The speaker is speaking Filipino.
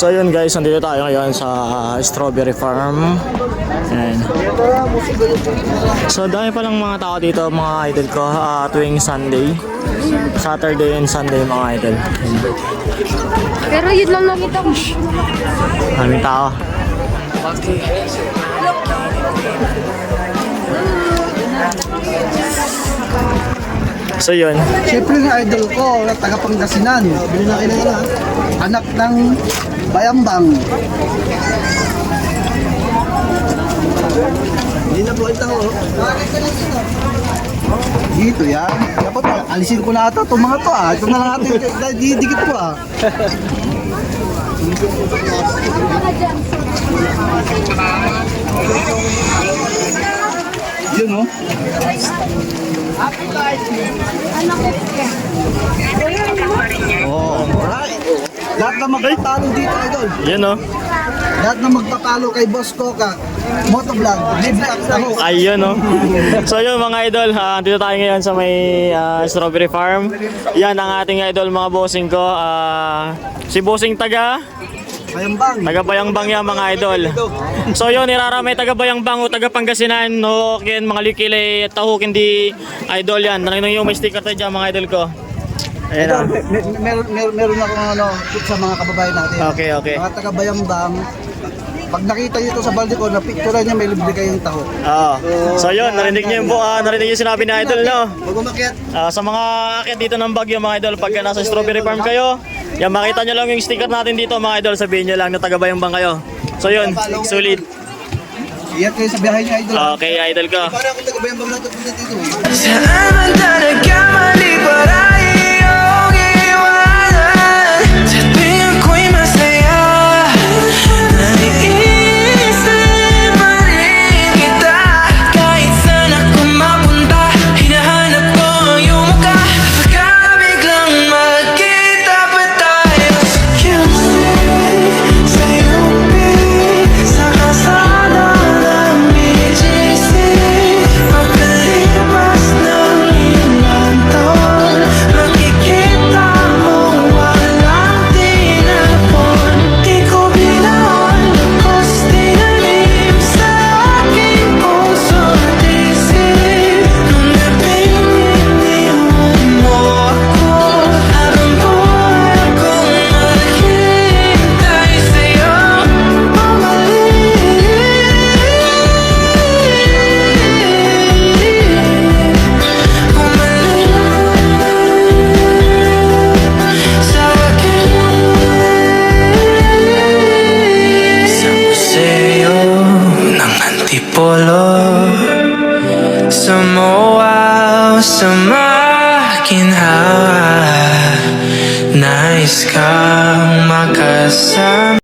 So yun guys, nandito tayo ngayon sa strawberry farm. Ayan. So dami palang mga tao dito mga idol ko tuwing Sunday. Saturday and Sunday mga idol. Pero yun lang nakita ko. Daming tao. So yun. Siyempre yung idol ko, taga Pangasinan. Bili na kayo na, anak ng Bayambang. Hindi na po ito. Dito yan. Dapat alisin ko na ito. Itong mga to ah. Ito na lang natin. Didikit ko ah. Yun oh. Oh, alright. Lahat na magpapalo dito, idol. Yun oh. Lahat na magpapalo kay Boss Coca. Motovlog, libre ako. Ayun oh. So yun mga idol, dito tayo ngayon sa may strawberry farm. Yan ang ating idol mga bossing ko. Si bossing taga Bayambang yan mga idol. So yun, iraramay taga Bayambang o taga Pangasinan o kin mga likilay tahuk hindi idol yan. Nangyong yung may sticker tayo dyan mga idol ko. Ayan o. Meron ako ano, sa mga kababayan natin. Okay. Mga taga Bayambang. Pag nakita niyo ito sa balde ko, napicturean niya may libre kayong taho. Oo. So yun, narinig niyo yung sinabi ni idol no. Pag umakyat, Sa mga akit dito ng Baguio mga idol, pagka nasa strawberry farm kayo, yan makita nyo lang yung sticker natin dito mga idol, sabihin nyo lang na taga Bayambang kayo. So yun, sulit. iyak kayo sa biyahe niyo, idol. Okay, idol ko. Para ako taga Bayambang lang tapos dito. Saan man ka nagkamali para iyong iwanan. Sa tuwing ako'y masaya, naiisip pa rin kita. Kahit saan ako mapunta, hinahanap ko ang iyong mukha. Pagka biglang magkita pa tayo sa QC, sa UP, sa kalsada ng BGC. Pagkalipas ng ilang taon, makikita mo walang tinapon. Di ko binaon, lukos tinanim sa aking puso at isip. Nung gabing iniwan mo ako, habang buhay kong maghihintay sa'yo sa akin. Sa museo ng Antipolo, sa MOA, sa makinhawa, nais kang makasama.